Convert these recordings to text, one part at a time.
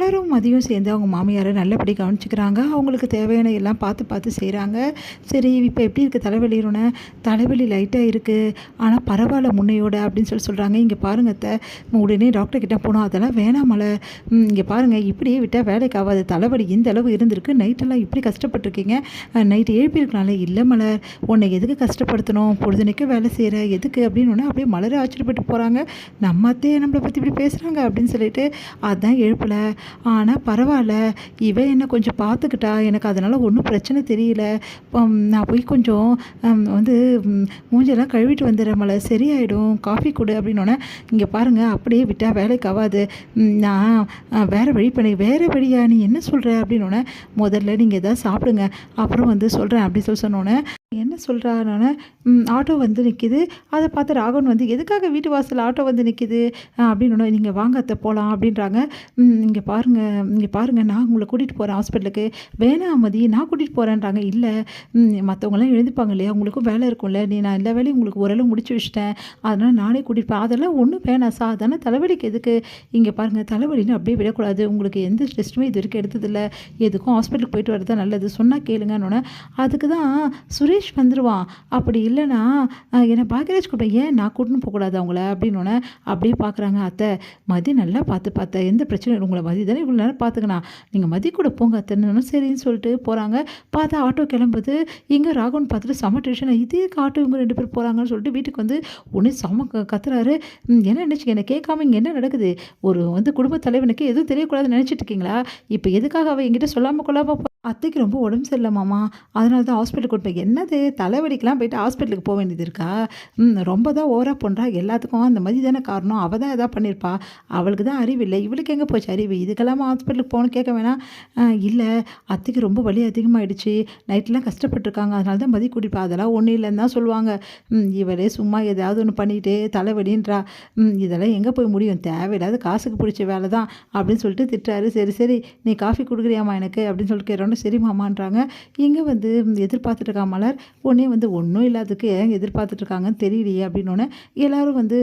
எல்லாரும் மதியம் சேர்ந்து அவங்க மாமியாரை நல்லபடி கவனிச்சுக்கிறாங்க. அவங்களுக்கு தேவையான எல்லாம் பார்த்து பார்த்து செய்கிறாங்க. சரி இப்போ எப்படி இருக்குது தலைவலியோட? தலைவலி லைட்டாக இருக்குது, ஆனால் பரவாயில்ல முன்னையோட அப்படின்னு சொல்கிறாங்க. இங்கே பாருங்க அத்தை, உடனே டாக்டர் கிட்டே போனோம். அதெல்லாம் வேணாமல, இங்கே பாருங்கள் இப்படியே விட்டால் வேலைக்கு ஆகாது. தலைவலி இந்த அளவு இருந்திருக்கு, நைட்டெல்லாம் இப்படி கஷ்டப்பட்டுருக்கீங்க. நைட்டு எழுப்பியிருக்கனால இல்லை மலர், உன்னை எதுக்கு கஷ்டப்படுத்தணும், பொழுதுனைக்கும் வேலை செய்கிற எதுக்கு அப்படின்னு ஒன்று அப்படியே மலரை ஆச்சரியப்பட்டு போகிறாங்க. நம்ம அத்தையே நம்மளை பற்றி இப்படி பேசுகிறாங்க அப்படின்னு சொல்லிட்டு அதான் எழுப்பலை. ஆனால் பரவாயில்ல, இவன் என்ன கொஞ்சம் பார்த்துக்கிட்டா, எனக்கு அதனால் ஒன்றும் பிரச்சனை தெரியல. நான் போய் கொஞ்சம் வந்து மூஞ்செல்லாம் கழுவிட்டு வந்துடுறேன் மலை, சரியாயிடும், காஃபி கொடு அப்படின்னோடனே, இங்கே பாருங்கள் அப்படியே விட்டால் வேலைக்கு ஆகாது, நான் வேறு வழி பண்ணி. வேறு வழியா, நீ என்ன சொல்கிற அப்படின்னோடனே, முதல்ல நீங்கள் எதாவது சாப்பிடுங்க, அப்புறம் வந்து சொல்கிறேன் அப்படி சொன்னோன்னே, என்ன சொல்கிறானோன்னே, ஆட்டோ வந்து நிற்கிது. அதை பார்த்து ராகவன் வந்து, எதுக்காக வீட்டு வாசல் ஆட்டோ வந்து நிற்கிது அப்படின்னு, நீங்கள் வாங்க அத்தை போகலாம் அப்படின்றாங்க. இங்கே பாருங்கள் நான் உங்களை கூட்டிகிட்டு போகிறேன் ஹாஸ்பிட்டலுக்கு. வேணாம் மதி, நான் கூட்டிகிட்டு போகிறேன்றாங்க. இல்லை, மற்றவங்களாம் எழுந்துப்பாங்க இல்லையா, உங்களுக்கும் வேலை இருக்கும்ல, நான் எல்லா வேலையும் உங்களுக்கு ஓரளவு முடிச்சு வச்சிட்டேன், அதனால் நானே கூட்டிகிட்டு போகிறேன். அதெல்லாம் ஒன்றும் வேணாம் சாதாரண தலைவலிக்கு எதுக்கு. இங்கே பாருங்கள், தலைவலின்னு அப்படியே விடக்கூடாது, உங்களுக்கு எந்த டெஸ்ட்டுமே இது வரைக்கும் எடுத்ததில்லை, எதுக்கும் ஹாஸ்பிட்டலுக்கு போயிட்டு வரது தான் நல்லது, சொன்னால் கேளுங்கன்னொன்னே, அதுக்கு தான் சுரேஷ் வந்துடுவான், அப்படி இல்லைன்னா என்னை பாக்கியராஜ் கூப்பிட்டேன், ஏன் நான் கூட்டின்னு போகக்கூடாது அவங்கள அப்படின்னோடனே அப்படியே பார்க்குறாங்க. அத்தை மதி நல்லா பார்த்தேன், எந்த பிரச்சனையும் உங்களை மதி தானே இவ்வளோ நேரம் பார்த்துக்கணா, நீங்கள் மதி கூட போங்க அத்தைன்னு சரின்னு சொல்லிட்டு போகிறாங்க. பார்த்தா ஆட்டோ கிளம்புது. இங்கே ராகவன் பார்த்துட்டு செம டென்ஷன், இதே ஆட்டோ இவங்க 2 பேர் போகிறாங்கன்னு சொல்லிட்டு வீட்டுக்கு வந்து ஒன்று செம கத்துறாரு. என்ன நினச்சி என்னை கேட்காம இங்கே என்ன நடக்குது, ஒரு வந்து குடும்ப தலைவனுக்கு எதுவும் தெரியக்கூடாதுன்னு நினச்சிட்டு இருக்கீங்களா, இப்போ எதுக்காக அவள் என்கிட்ட சொல்லாமல் கொள்ளாமல், அத்தைக்கு ரொம்ப உடம்பு சரியில்லை மாமா, அதனால தான் ஹாஸ்பிட்டலுக்கு கூட்டு போய். என்னது தலைவலிக்கெலாம் போயிட்டு ஹாஸ்பிட்டலுக்கு போக வேண்டியது இருக்கா, ரொம்ப தான் ஓவராக பண்ணுறா, எல்லாத்துக்கும் அந்த மாதிரி தானே காரணம், அவள் தான் எதாவது பண்ணியிருப்பா, அவளுக்கு தான் அறிவு இல்லை, இவளுக்கு எங்கே போச்சு அறிவு, இதுக்கெல்லாம் ஹாஸ்பிட்டலுக்கு போகணும்னு கேட்க வேணாம். இல்லை அத்தைக்கு ரொம்ப வலி அதிகமாகிடுச்சு, நைட்லாம் கஷ்டப்பட்டுருக்காங்க, அதனால தான் மதி கூட்டிப்பா, அதெல்லாம் ஒன்றும் இல்லைன்னு தான் சொல்லுவாங்க. இவளே சும்மா ஏதாவது ஒன்று பண்ணிட்டு தலைவலின்றா, இதெல்லாம் எங்கே போய் முடியும், தேவையில்லாத காசுக்கு பிடிச்ச வேலை தான் அப்படின்னு சொல்லிட்டு திட்டுறாரு. சரி நீ காஃபி கொடுக்குறியாம்மா எனக்கு அப்படின்னு சொல்லிட்டு கேட்குறோன்னு, சரி மாமான்றாங்க. இங்கே வந்து எதிர்பார்த்துட்ருக்கா மலர், உடனே வந்து ஒன்றும் இல்லாததுக்கு ஏன் எதிர்பார்த்துட்ருக்காங்கன்னு தெரியலையே அப்படின்னோடனே எல்லோரும் வந்து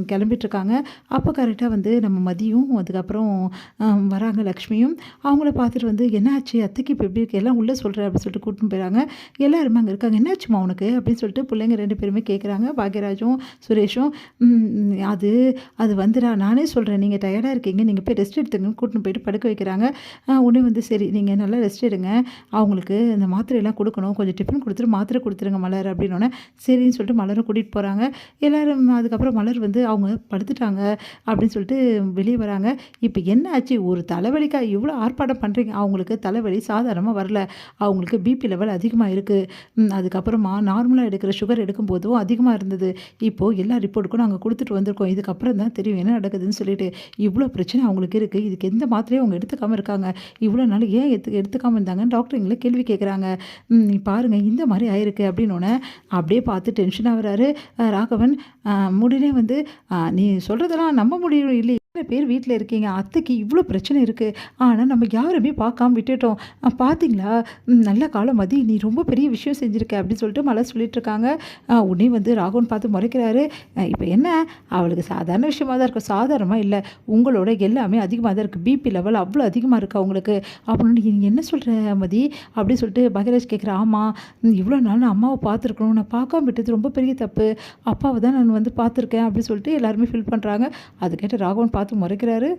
கிளம்பிட்டுருக்காங்க. அப்போ கரெக்டாக வந்து நம்ம மதியும் அதுக்கப்புறம் வராங்க லக்ஷ்மியும். அவங்கள பார்த்துட்டு வந்து, என்னாச்சு அத்தைக்கு இப்போ எப்படி இருக்கு, எல்லாம் உள்ளே சொல்கிறேன் அப்படின்னு சொல்லிட்டு கூட்டின்னு போயிறாங்க. எல்லாருமே அங்கே இருக்காங்க. என்னாச்சுமா உனக்கு அப்படின்னு சொல்லிட்டு பிள்ளைங்க 2 பேருமே கேட்குறாங்க. பாக்யராஜும் சுரேஷும், அது வந்துடா, நானே சொல்கிறேன், நீங்கள் டயர்டாக இருக்கீங்க, நீங்கள் போய் ரெஸ்ட் எடுத்துங்கன்னு கூட்டின்னு போயிட்டு படுக்க வைக்கிறாங்க. உடனே வந்து, சரி நீங்கள் நல்லா ரெஸ்ட் எடுங்க, அவங்களுக்கு இந்த மாத்திரையெல்லாம் கொடுக்கணும், கொஞ்சம் டிஃபன் கொடுத்துட்டு மாத்திரை கொடுத்துருங்க மலர் அப்படின்னோடனே, சரின்னு சொல்லிட்டு மலரை கூட்டிகிட்டு போகிறாங்க. எல்லோரும் அதுக்கப்புறம் மலர் வந்து அவங்க படுத்துட்டாங்க அப்படின்னு சொல்லிட்டு வெளியே வராங்க. இப்போ என்ன ஆச்சு, ஒரு தலைவலிக்காக இவ்வளோ ஆர்ப்பாட்டம் பண்ணுறீங்க, அவங்களுக்கு தலைவலி சாதாரணமாக வரல, அவங்களுக்கு பிபி லெவல் அதிகமாக இருக்குது, அதுக்கப்புறமா நார்மலாக எடுக்கிற சுகர் எடுக்கும்போதும் அதிகமாக இருந்தது, இப்போது எல்லா ரிப்போர்ட்டுக்கும் நாங்கள் கொடுத்துட்டு வந்திருக்கோம், இதுக்கப்புறம் தான் தெரியும் என்ன நடக்குதுன்னு சொல்லிட்டு, இவ்வளோ பிரச்சனை அவங்களுக்கு இருக்குது, இதுக்கு எந்த மாத்திரையும் அவங்க எடுத்துக்காமல் இருக்காங்க, இவ்வளோ நாள் ஏன் எடுத்துக்காமல் இருந்தாங்கன்னு டாக்டர் எங்களை கேள்வி கேட்குறாங்க, நீ பாருங்கள் இந்த மாதிரி ஆயிருக்கு அப்படின்னோடனே அப்படியே பார்த்து டென்ஷனாக வராரு ராகவன். உடனே வந்து, நீ சொல்கிறதெல்லாம் நம்ப முடியும் இல்லையே, பேர் வீட்டில் இருக்கீங்க, அத்தைக்கு இவ்வளோ பிரச்சனை இருக்குது, ஆனால் நம்ம யாருமே பார்க்காம விட்டுட்டோம், பார்த்தீங்களா, நல்ல காலம் மதி, நீ ரொம்ப பெரிய விஷயம் செஞ்சுருக்க அப்படின்னு சொல்லிட்டு மலர் சொல்லிட்டுருக்காங்க. உடனே வந்து ராகவன் பார்த்து முறைக்கிறாரு. இப்போ என்ன, அவளுக்கு சாதாரண விஷயமாக தான் இருக்கும், சாதாரணமாக இல்லை, உங்களோட எல்லாமே அதிகமாக தான் இருக்குது, பிபி லெவல் அவ்வளோ அதிகமாக இருக்குது அவங்களுக்கு அப்படின்னு, நீங்கள் என்ன சொல்கிற மதி அப்படின்னு சொல்லிட்டு பாக்யராஜ் கேட்குறேன். ஆமாம், இவ்வளோ நாள் நான் அம்மாவை பார்த்துருக்கணும், நான் பார்க்காம விட்டது ரொம்ப பெரிய தப்பு, அப்பாவை தான் நான் வந்து பார்த்துருக்கேன் அப்படின்னு சொல்லிட்டு எல்லாருமே ஃபீல் பண்ணுறாங்க. அது கேட்ட ராகவன் பார்த்து முறைக்கிறாரு.